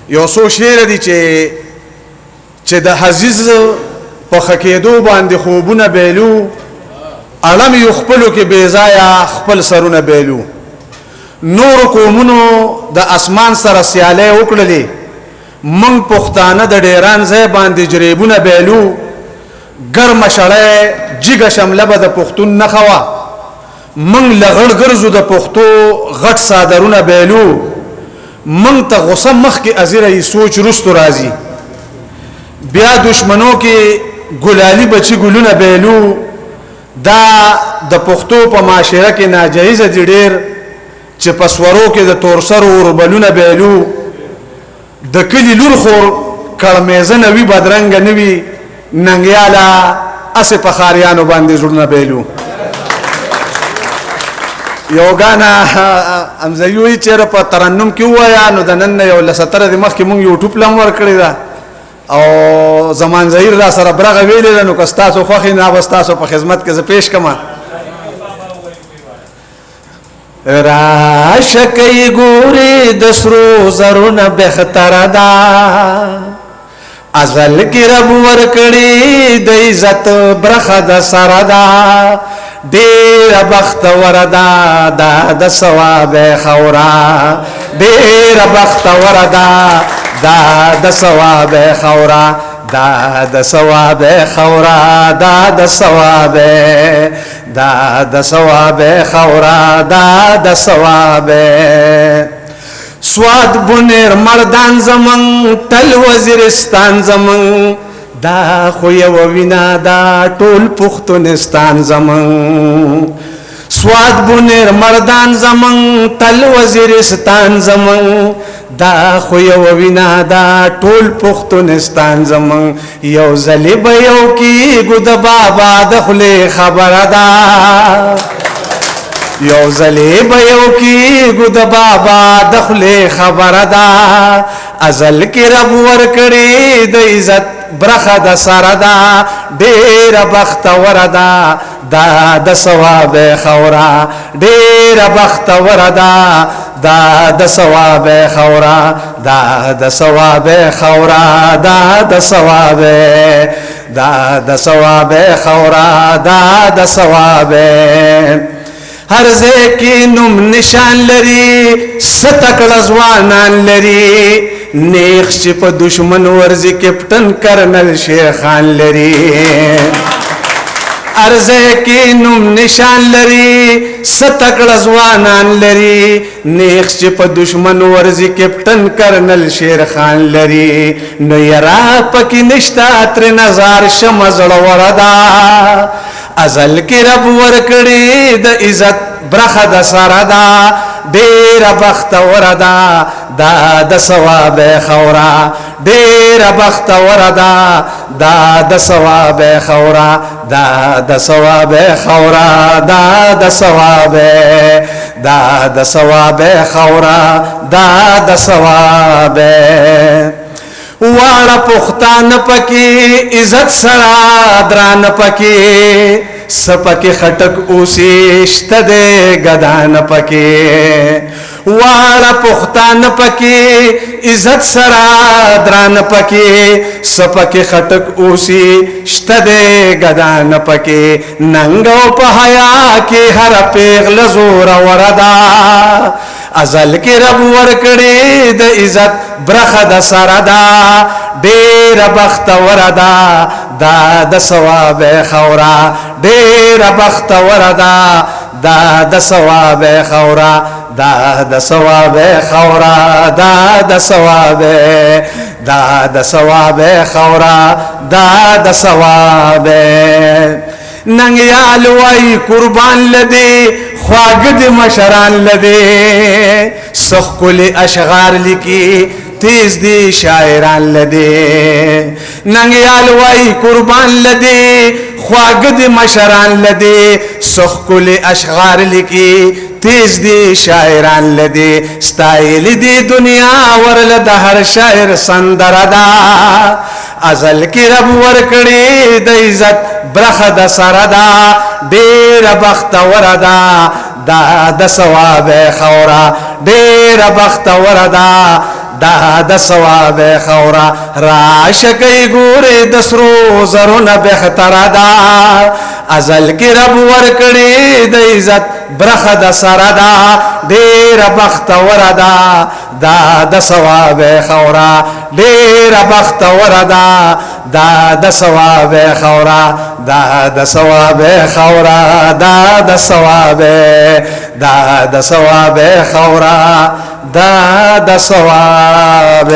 یو څو شعر دي چې د حزیز په خکېدو باندې خوبونه بیلو علم یو خپلو کې بیزایا خپل سرونه بیلو نور قومونو د اسمان سره سیاله وکړلې من پښتانه د ډیران ځای باندې جریبونه بیلو ګرم شړې جګه شمله به د پښتون نه خوا من لغړ ګرځو د پښتو غټ صادرونه بیلو من ته غصه مخ کې ازره سوچ رستو راځي بیا دشمنو کې ګلالي بچي ګلونه بیلو دا د پښتو په معاشره کې ناجایز دي ډېر چې پسورو کې د تورسر وربلونه بیلو د کلی لور خور کړمیزه نوی بدرنګ نوی ننګیالا اسه په خاریانو باندې جوړنه بیلو یو غانا امزيوي چیرې په ترنم کې وایا نو د نن یو لستره د مخ کې مونږ یوټیوب لم ور کړی دا او زمان زهیر را سره برغه ویلې نو کستاسو خوخي نه واستاسو په خدمت کې ز پیش کما را شکای ګوري د سرو زرونه بهتر دا ازل کې رب ور کړی د عزت برخه د سره دا ډیر بخت وردا دا د ثواب خورا ډیر بخت وردا دا د ثواب خورا دا د ثواب خورا دا د ثواب دا د ثواب خورا دا د ثواب سواد بنیر مردان زمن تل وزیرستان زمن دا خو یو وینا دا ټول پښتونستان زمن سواد بنیر مردان زمن تل وزیرستان زمن دا خو یو وینا دا ټول پښتونستان زمن یو زلی به یو کی ګد بابا د خله خبره دا یو زلی به یو کی ګد بابا د خله خبره دا ازل کې رب ور کړی د عزت برخه د سره دا ډیر بخت وردا دا د ثواب خورا ډیر بخت وردا دا د ثواب خورا دا د ثواب خورا دا د ثواب دا د ثواب خورا دا د ثواب هر ځکه نوم نشان لري ستکړه ځوانان لري نیخ چې په دشمن ورزي کپټن کرنل شیخان لري ارزه کې نوم نشان لري ستکړه ځوانان لري نیخ چې په دشمن ورزي کپټن کرنل شیخان لري نو یرا پکې نشتا تر نظر شمزړ وردا ازل کې رب ورکړي د عزت برخه د سره دا ډیر بخت وردا دا د ثواب خورا ډیر بخت وردا دا د ثواب خورا دا د ثواب خورا دا د ثواب دا د ثواب خورا دا د ثواب واړه پښتانه پکې عزت سره درانه پکې سپکه خټک اوسې شته دې غدان پکې واړه پښتانه پکې عزت سره دران پکې سپکه خټک اوسې شته دې غدان پکې ننګو په حیا کې هر پیغله زور وردا ازل کې رب ورکړي د عزت برخه د سره دا ډېر بخت وردا دا د ثواب خورا ډېر بخت وردا دا د ثواب خورا دا د ثواب خورا دا د ثواب دا د ثواب خورا دا د ثواب ننګیال وای قربان لدی خواږه د مشران لدی سخکل اشعار لکی تیز دی شاعران لدی ننګیال وای قربان لدی خواږه د مشران لدی سخکل اشعار لکی تیز دی شاعران لدی ستایل دی دنیا ورل د هر شاعر سندردا ازل کی رب ورکړي د عزت برخه د سردا ډیر بخت وردا دا د ثواب خورا ډیر بخت وردا دا د ثواب خورا راشه کوي ګورې د سرو زرو نه بهتره ده ازل کې رب ورکړې د عزت برخه د سره ده ډېره بختوره ده دا د ثواب خورا ډېره بختوره ده دا د ثواب خورا دا د ثواب خورا دا د ثواب خورا دا د ثواب